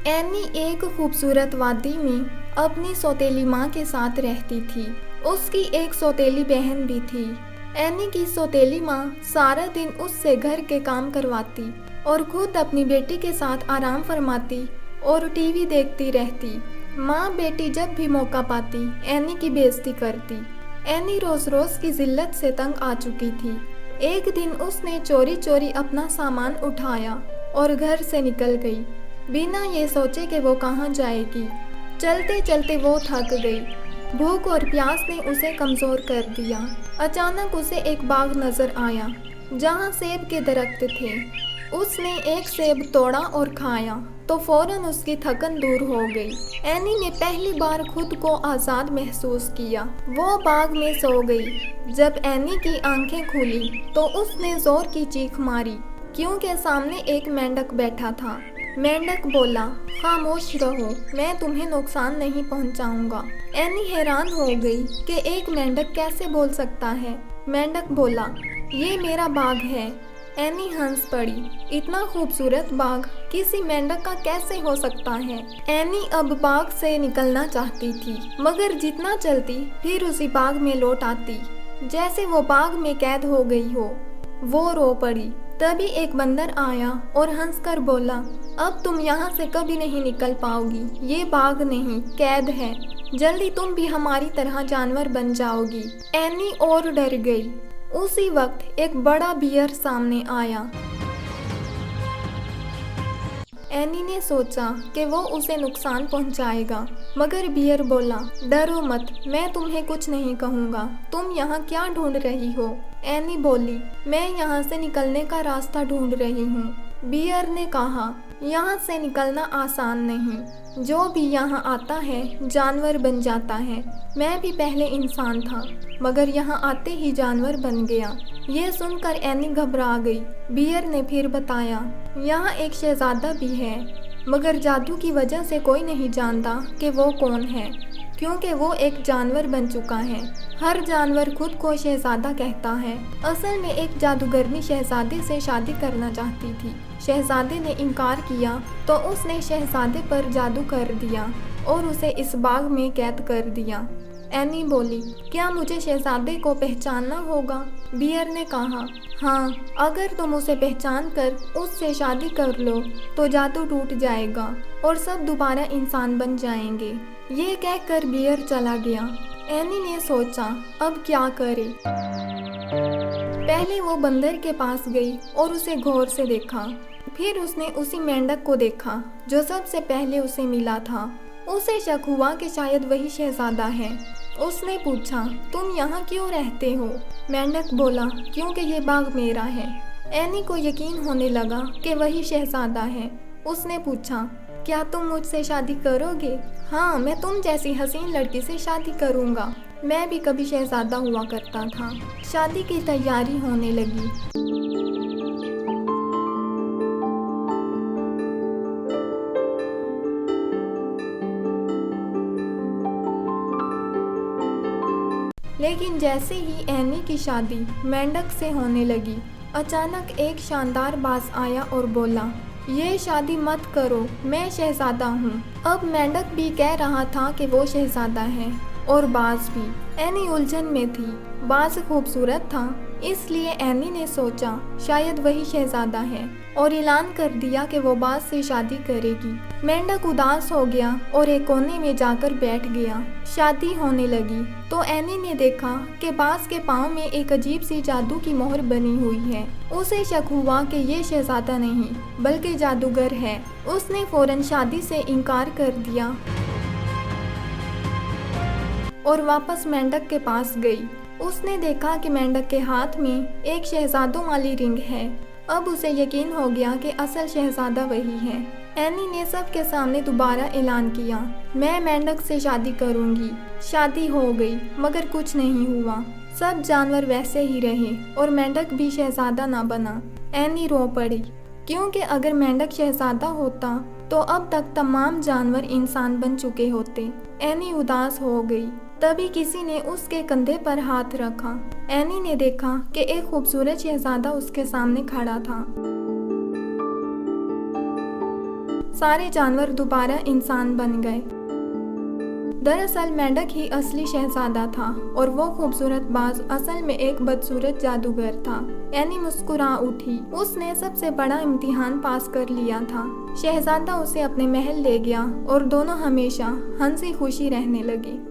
Any एक खूबसूरत वादी में अपनी सौतेली माँ के साथ रहती थी। उसकी एक सौतेली बहन भी थी। एनी की सौतेली माँ सारा दिन उससे घर के काम करवाती और खुद अपनी बेटी के साथ आराम फरमाती और टीवी देखती रहती। माँ बेटी जब भी मौका पाती एनी की बेइज्जती करती। एनी रोज रोज की जिल्लत से तंग आ चुकी थी। एक दिन उसने चोरी चोरी अपना सामान उठाया और घर से निकल गई, बिना ये सोचे कि वो कहाँ जाएगी। चलते चलते वो थक गई। भूख और प्यास ने उसे कमज़ोर कर दिया। अचानक उसे एक बाग नज़र आया जहाँ सेब के दरख्त थे। उसने एक सेब तोड़ा और खाया तो फौरन उसकी थकन दूर हो गई। एनी ने पहली बार खुद को आज़ाद महसूस किया। वो बाग में सो गई। जब एनी की आंखें खुली तो उसने ज़ोर की चीख मारी क्योंकि सामने एक मेंढक बैठा था। मेंढक बोला, खामोश रहो, मैं तुम्हें नुकसान नहीं पहुंचाऊंगा। एनी हैरान हो गई कि एक मेंढक कैसे बोल सकता है। मेंढक बोला, ये मेरा बाग है। एनी हंस पड़ी। इतना खूबसूरत बाग किसी मेंढक का कैसे हो सकता है। एनी अब बाग से निकलना चाहती थी, मगर जितना चलती फिर उसी बाग में लौट आती जैसे वो बाग में कैद हो गई हो। वो रो पड़ी। तभी एक बंदर आया और हंसकर बोला, अब तुम यहाँ से कभी नहीं निकल पाओगी। ये बाग नहीं, कैद है। जल्दी तुम भी हमारी तरह जानवर बन जाओगी। एनी और डर गई। उसी वक्त एक बड़ा बियर सामने आया। एनी ने सोचा कि वो उसे नुकसान पहुंचाएगा, मगर बियर बोला, डरो मत, मैं तुम्हें कुछ नहीं कहूँगा। तुम यहाँ क्या ढूंढ रही हो? एनी बोली, मैं यहाँ से निकलने का रास्ता ढूंढ रही हूँ। बियर ने कहा, यहाँ से निकलना आसान नहीं। जो भी यहाँ आता है जानवर बन जाता है। मैं भी पहले इंसान था, मगर यहाँ आते ही जानवर बन गया। ये सुनकर एनी घबरा गई। बियर ने फिर बताया, यहाँ एक शहजादा भी है, मगर जादू की वजह से कोई नहीं जानता कि वो कौन है, क्योंकि वो एक जानवर बन चुका है। हर जानवर खुद को शहजादा कहता है। असल में एक जादूगरनी शहजादे से शादी करना चाहती थी। शहजादे ने इनकार किया तो उसने शहजादे पर जादू कर दिया और उसे इस बाग में कैद कर दिया। एनी बोली, क्या मुझे शहजादे को पहचानना होगा? बियर ने कहा, हाँ, अगर तुम उसे पहचान कर उससे शादी कर लो तो जादू टूट जाएगा और सब दोबारा इंसान बन जाएंगे। ये कहकर बियर चला गया। एनी ने सोचा, अब क्या करे। पहले वो बंदर के पास गई और उसे गौर से देखा। फिर उसने उसी मेंढक को देखा जो सबसे पहले उसे मिला था। उसे शक हुआ कि शायद वही शहजादा है। उसने पूछा, तुम यहाँ क्यों रहते हो? मेंढक बोला, क्योंकि ये बाग मेरा है। एनी को यकीन होने लगा कि वही शहजादा है। उसने पूछा, क्या तुम मुझसे शादी करोगे? हाँ, मैं तुम जैसी हसीन लड़की से शादी करूँगा। मैं भी कभी शहजादा हुआ करता था। शादी की तैयारी होने लगी। लेकिन जैसे ही एनी की शादी मेंढक से होने लगी, अचानक एक शानदार बाज आया और बोला, ये शादी मत करो, मैं शहजादा हूँ। अब मेंढक भी कह रहा था कि वो शहजादा है और बाज भी। एनी उलझन में थी। बाज खूबसूरत था, इसलिए एनी ने सोचा शायद वही शहजादा है और ऐलान कर दिया कि वो बाज से शादी करेगी। मेंढक उदास हो गया और एक कोने में जाकर बैठ गया। शादी होने लगी तो एनी ने देखा कि बाज के पाँव में एक अजीब सी जादू की मोहर बनी हुई है। उसे शक हुआ कि ये शहजादा नहीं बल्कि जादूगर है। उसने फौरन शादी से इनकार कर दिया और वापस मेंढक के पास गई। उसने देखा कि मेंढक के हाथ में एक शहजादों वाली रिंग है। अब उसे यकीन हो गया कि असल शहजादा वही है। एनी ने सबके सामने दोबारा ऐलान किया, मैं मेंढक से शादी करूंगी। शादी हो गई, मगर कुछ नहीं हुआ। सब जानवर वैसे ही रहे और मेंढक भी शहजादा ना बना। एनी रो पड़ी, क्योंकि अगर मेंढक शहजादा होता तो अब तक तमाम जानवर इंसान बन चुके होते। एनी उदास हो गई। तभी किसी ने उसके कंधे पर हाथ रखा। एनी ने देखा कि एक खूबसूरत शहजादा उसके सामने खड़ा था। सारे जानवर दोबारा इंसान बन गए। दरअसल मेंढक ही असली शहजादा था और वो खूबसूरत बाज असल में एक बदसूरत जादूगर था। एनी मुस्कुरा उठी। उसने सबसे बड़ा इम्तिहान पास कर लिया था। शहजादा उसे अपने महल ले गया और दोनों हमेशा हंसी खुशी रहने लगे।